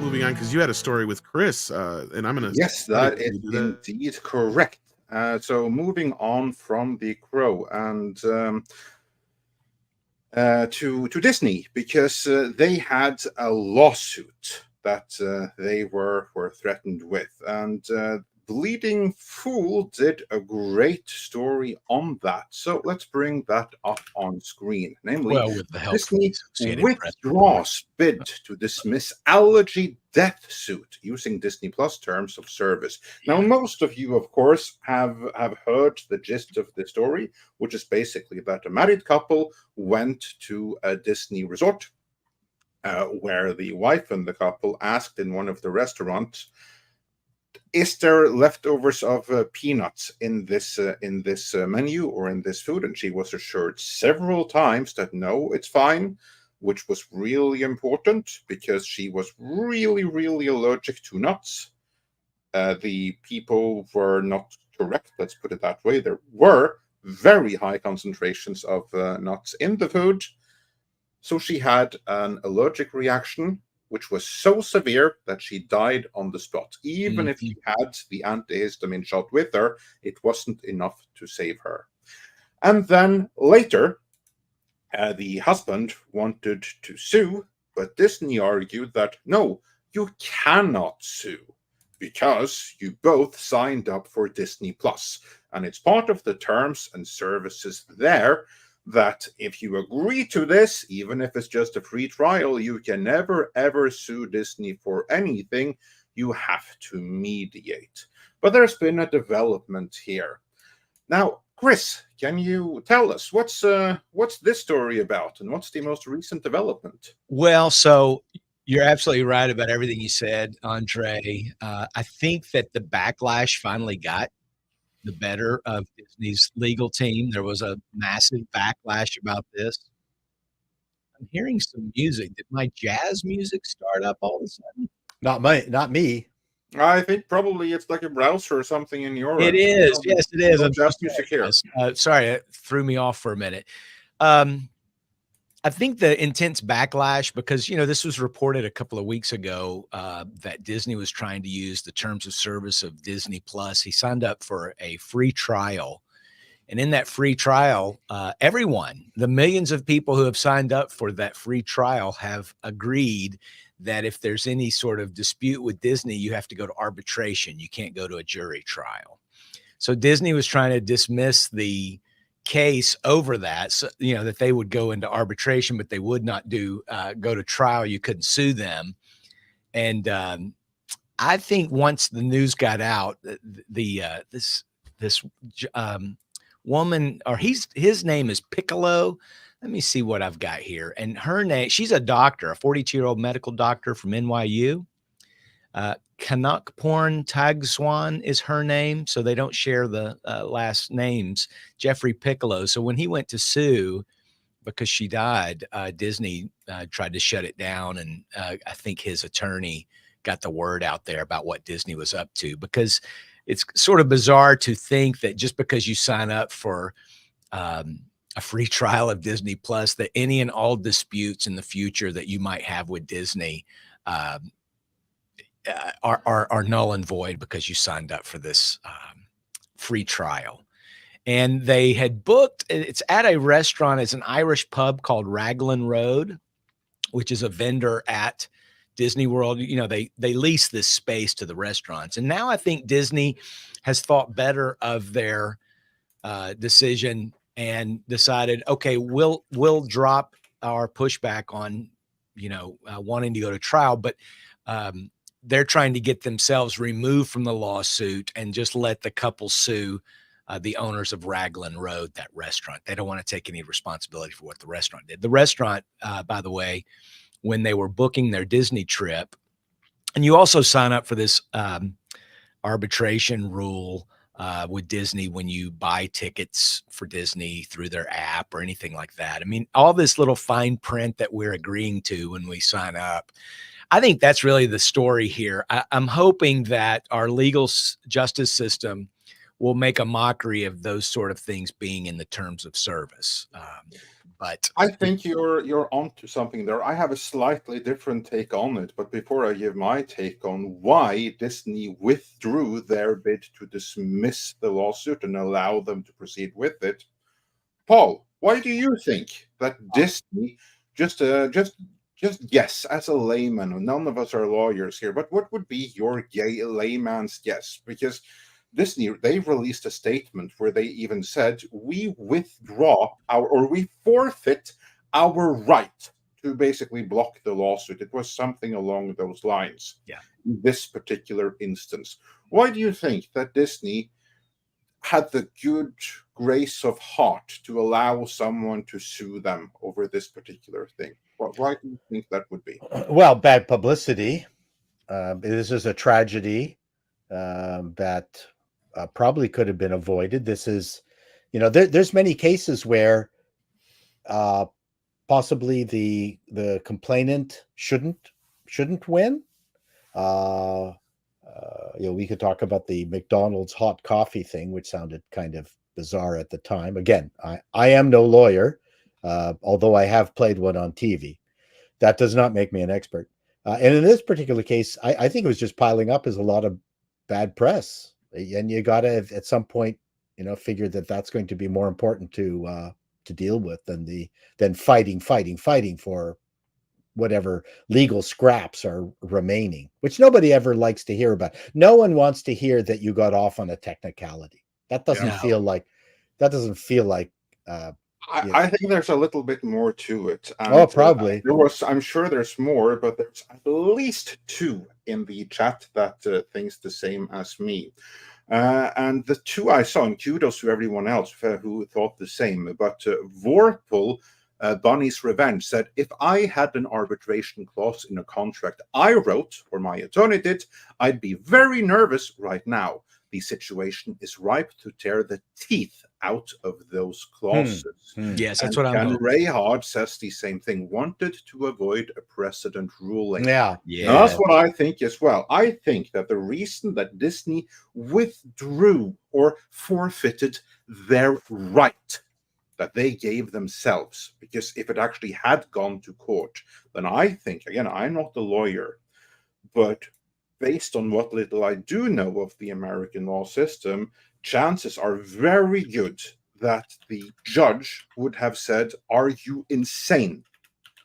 moving on because you had a story with Chris, and I'm going to. Yes, that is indeed correct. So moving on from The Crow and to Disney, because they had a lawsuit that they were threatened with, and Bleeding Fool did a great story on that. So let's bring that up on screen. Namely, with the help Disney withdraws bid to dismiss allergy death suit using Disney Plus terms of service. Now, most of you, of course, have heard the gist of the story, which is basically that a married couple went to a Disney resort where the wife and the couple asked in one of the restaurants, is there leftovers of peanuts in this menu or in this food? And she was assured several times that no, it's fine, which was really important because she was really, really allergic to nuts. The people were not correct, let's put it that way. There were very high concentrations of nuts in the food. So she had an allergic reaction, which was so severe that she died on the spot. Even if she had the antihistamine shot with her, it wasn't enough to save her. And then later, the husband wanted to sue, but Disney argued that, no, you cannot sue because you both signed up for Disney Plus. And it's part of the terms and services there that if you agree to this, even if it's just a free trial, you can never, ever sue Disney for anything. You have to mediate. But there's been a development here. Now, Chris, can you tell us what's this story about and what's the most recent development? Well, so you're absolutely right about everything you said, Andre. I think that the backlash finally got the better of Disney's legal team. There was a massive backlash about this. I'm hearing some music. Did my jazz music start up all of a sudden? Not me. I think probably it's like a browser or something in your. It is. Yes, it is. Jazz music here. Sorry, it threw me off for a minute. I think the intense backlash, because, this was reported a couple of weeks ago that Disney was trying to use the terms of service of Disney Plus. He signed up for a free trial. And in that free trial, everyone, the millions of people who have signed up for that free trial have agreed that if there's any sort of dispute with Disney, you have to go to arbitration. You can't go to a jury trial. So Disney was trying to dismiss the case over that, so, that they would go into arbitration, but they would not go to trial. You couldn't sue them. And I think once the news got out, this woman, or his name is Piccolo. Let me see what I've got here. And her name, she's a doctor, a 42-year-old medical doctor from NYU. Kanakporn Tagswan is her name, so they don't share the last names, Jeffrey Piccolo. So when he went to sue because she died, Disney tried to shut it down, and I think his attorney got the word out there about what Disney was up to, because it's sort of bizarre to think that just because you sign up for a free trial of Disney Plus, that any and all disputes in the future that you might have with Disney are null and void because you signed up for this free trial. And they had booked, it's at a restaurant, it's an Irish pub called Raglan Road, which is a vendor at Disney World. They lease this space to the restaurants. And now I think Disney has thought better of their decision and decided, okay, we'll drop our pushback on, wanting to go to trial, but they're trying to get themselves removed from the lawsuit and just let the couple sue the owners of Raglan Road, that restaurant. They don't want to take any responsibility for what the restaurant did. The restaurant, by the way, when they were booking their Disney trip, and you also sign up for this arbitration rule with Disney when you buy tickets for Disney through their app or anything like that. I mean, all this little fine print that we're agreeing to when we sign up. I think that's really the story here. I'm hoping that our legal justice system will make a mockery of those sort of things being in the terms of service. But I think you're onto something there. I have a slightly different take on it, but before I give my take on why Disney withdrew their bid to dismiss the lawsuit and allow them to proceed with it, Paul, why do you think that Disney just guess as a layman? None of us are lawyers here, but what would be your gay layman's guess? Because Disney, they released a statement where they even said, we forfeit our right to basically block the lawsuit. It was something along those lines. Yeah. In this particular instance. Why do you think that Disney had the good grace of heart to allow someone to sue them over this particular thing? Why do you think that would be? Well, bad publicity. This is a tragedy that probably could have been avoided. This is, there's many cases where possibly the complainant shouldn't win. We could talk about the McDonald's hot coffee thing, which sounded kind of bizarre at the time. Again, I am no lawyer, although I have played one on TV. That does not make me an expert. And in this particular case, I think it was just piling up as a lot of bad press. And you got to, at some point, figure that that's going to be more important to deal with than fighting for whatever legal scraps are remaining, which nobody ever likes to hear about. No one wants to hear that you got off on a technicality. That doesn't feel like. I think there's a little bit more to it. And, probably. I'm sure there's more, but there's at least two in the chat that thinks the same as me. And the two I saw, and kudos to everyone else who thought the same, but Vorpal, Bunny's Revenge, said, if I had an arbitration clause in a contract I wrote, or my attorney did, I'd be very nervous right now. The situation is ripe to tear the teeth out of those clauses. Yes, that's what I'm saying. And Rayhard says the same thing, wanted to avoid a precedent ruling. Yeah. Now, that's what I think as well. I think that the reason that Disney withdrew or forfeited their right that they gave themselves, because if it actually had gone to court, then I think, again, I'm not the lawyer, but based on what little I do know of the American law system, chances are very good that the judge would have said, are you insane?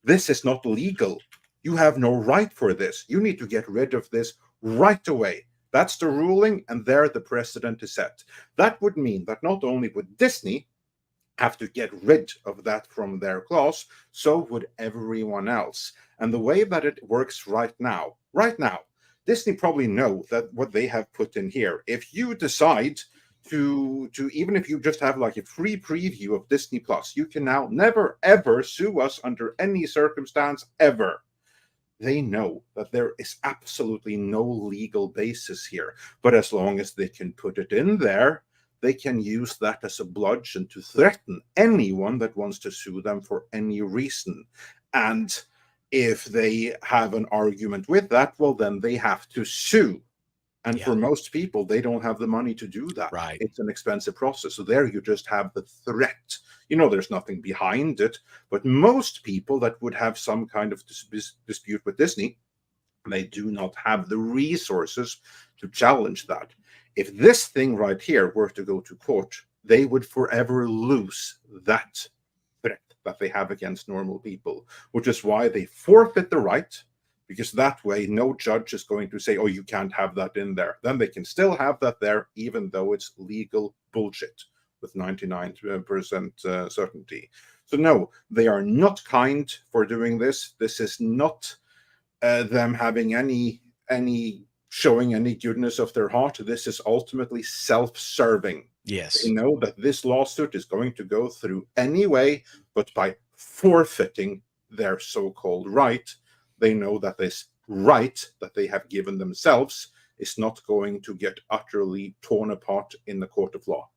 This is not legal. You have no right for this. You need to get rid of this right away. That's the ruling, and there the precedent is set. That would mean that not only would Disney have to get rid of that from their clause, so would everyone else. And the way that it works right now, Disney probably know that what they have put in here, if you decide to even if you just have like a free preview of Disney Plus, you can now never ever sue us under any circumstance ever. They know that there is absolutely no legal basis here, but as long as they can put it in there, they can use that as a bludgeon to threaten anyone that wants to sue them for any reason. And if they have an argument with that, well, then they have to sue. And for most people, they don't have the money to do that. Right. It's an expensive process. So there you just have the threat. There's nothing behind it. But most people that would have some kind of dispute with Disney, they do not have the resources to challenge that. If this thing right here were to go to court, they would forever lose that threat that they have against normal people, which is why they forfeit the right, because that way no judge is going to say, oh, you can't have that in there. Then they can still have that there, even though it's legal bullshit with 99% certainty. So no, they are not kind for doing this. This is not them having any showing any goodness of their heart. This is ultimately self-serving. Yes. They know that this lawsuit is going to go through anyway, but by forfeiting their so-called right, they know that this right that they have given themselves is not going to get utterly torn apart in the court of law.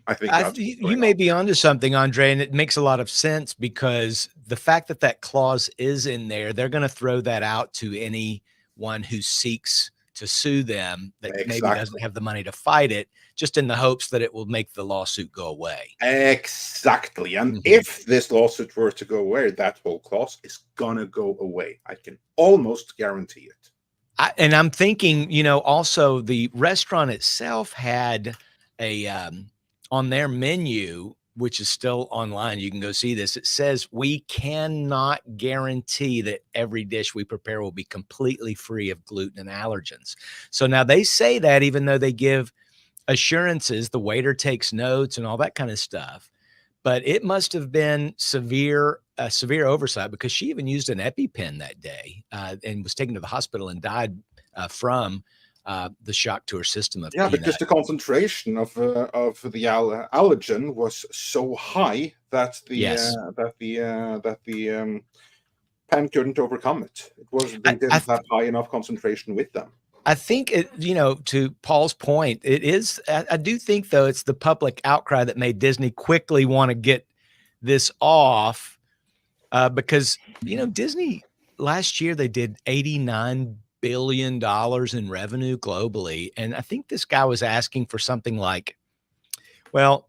I think you may be onto something, Andre, and it makes a lot of sense, because the fact that clause is in there, they're going to throw that out to anyone who seeks to sue them that maybe Exactly. doesn't have the money to fight it, just in the hopes that it will make the lawsuit go away. Exactly. And Mhm. if this lawsuit were to go away, that whole clause is gonna go away. I can almost guarantee it. And I'm thinking, you know, also the restaurant itself had a on their menu, which is still online. You can go see this. It says we cannot guarantee that every dish we prepare will be completely free of gluten and allergens. So now they say that even though they give assurances, the waiter takes notes and all that kind of stuff. But it must have been severe oversight, because she even used an EpiPen that day and was taken to the hospital and died from the shock to her system of Yeah, peanut. because the concentration of the allergen was so high that Yes. the pen couldn't overcome it. They didn't have high enough concentration with them. I think it, you know, to Paul's point, it is, I do think though, it's the public outcry that made Disney quickly want to get this off because, you know, Disney last year, they did $89 billion in revenue globally. And I think this guy was asking for something like, well,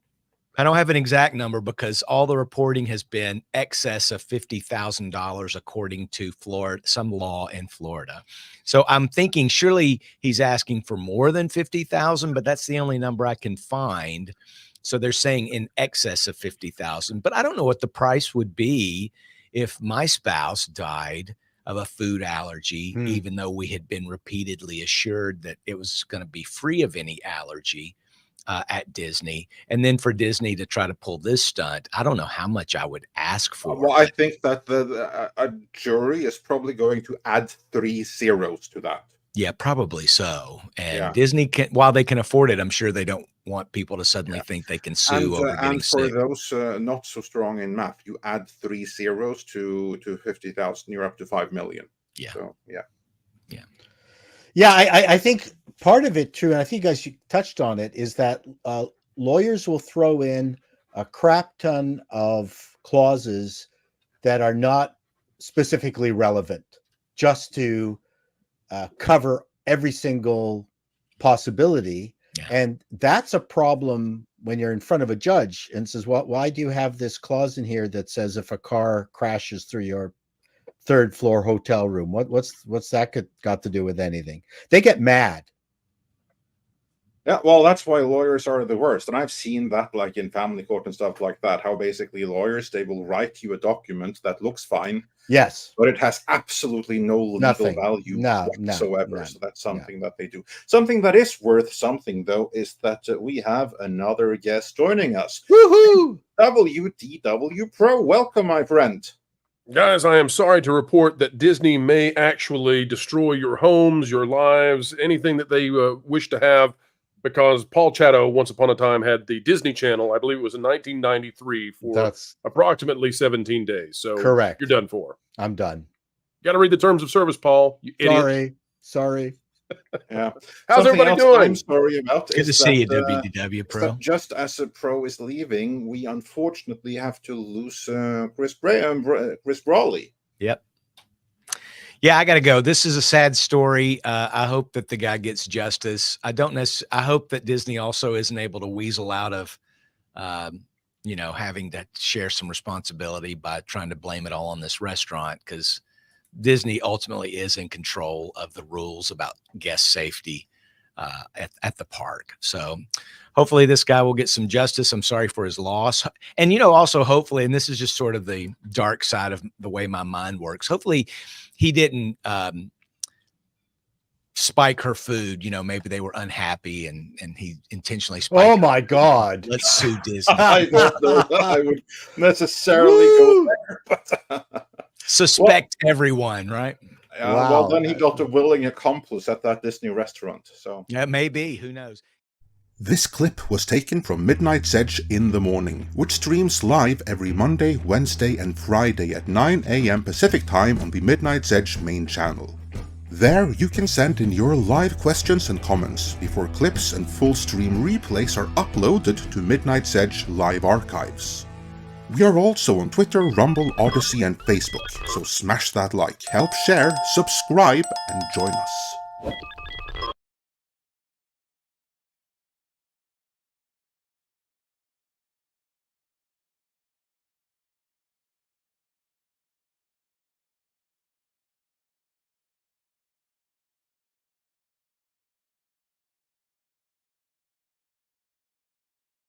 I don't have an exact number because all the reporting has been excess of $50,000 according to Florida, some law in Florida. So I'm thinking surely he's asking for more than 50,000, but that's the only number I can find. So they're saying in excess of 50,000, but I don't know what the price would be if my spouse died of a food allergy, even though we had been repeatedly assured that it was going to be free of any allergy. At Disney, and then for Disney to try to pull this stunt, I don't know how much I would ask for. Well, I think that a jury is probably going to add 3 zeros to that. Yeah, probably so. And Yeah. Disney can, while they can afford it, I'm sure they don't want people to suddenly think they can sue over getting and for sick. those not so strong in math, you add 3 zeros to 50,000, you're up to 5 million. Yeah. So Yeah, I think part of it, too, and I think you guys touched on it, is that lawyers will throw in a crap ton of clauses that are not specifically relevant just to cover every single possibility. Yeah. And that's a problem when you're in front of a judge and says, well, why do you have this clause in here that says if a car crashes through your 3rd floor hotel room? What's that got to do with anything? They get mad. Yeah, well, that's why lawyers are the worst. And I've seen that like in family court and stuff like that, how basically lawyers, they will write you a document that looks fine. Yes. But it has absolutely no legal value whatsoever. So that's something that they do. Something that is worth something, though, is that we have another guest joining us. Woohoo! WDW Pro. Welcome, my friend. Guys, I am sorry to report that Disney may actually destroy your homes, your lives, anything that they wish to have, because Paul Chato, once upon a time, had the Disney Channel. I believe it was in 1993 for approximately 17 days. So correct. You're done for. I'm done. Got to read the terms of service, Paul. You idiot. Sorry. Yeah. How's everybody doing? I'm sorry about. Good to see you, WDW Pro. Just as a pro is leaving, we unfortunately have to lose Chris Brawley. Yep. Yeah, I got to go. This is a sad story. I hope that the guy gets justice. I hope that Disney also isn't able to weasel out of, you know, having to share some responsibility by trying to blame it all on this restaurant, because Disney ultimately is in control of the rules about guest safety at the park. So hopefully this guy will get some justice. I'm sorry for his loss. And, you know, also hopefully, and this is just sort of the dark side of the way my mind works, hopefully he didn't spike her food. You know, maybe they were unhappy and he intentionally spiked Oh my God. Let's sue Disney. I don't know that I would necessarily go there, but suspect everyone, right? Wow. Well, then he got a willing accomplice at that Disney restaurant. So yeah, maybe. Who knows? This clip was taken from Midnight's Edge in the Morning, which streams live every Monday, Wednesday and Friday at 9 a.m. Pacific Time on the Midnight's Edge main channel. There you can send in your live questions and comments before clips and full stream replays are uploaded to Midnight's Edge live archives. We are also on Twitter, Rumble, Odyssey and Facebook, so smash that like, help share, subscribe and join us.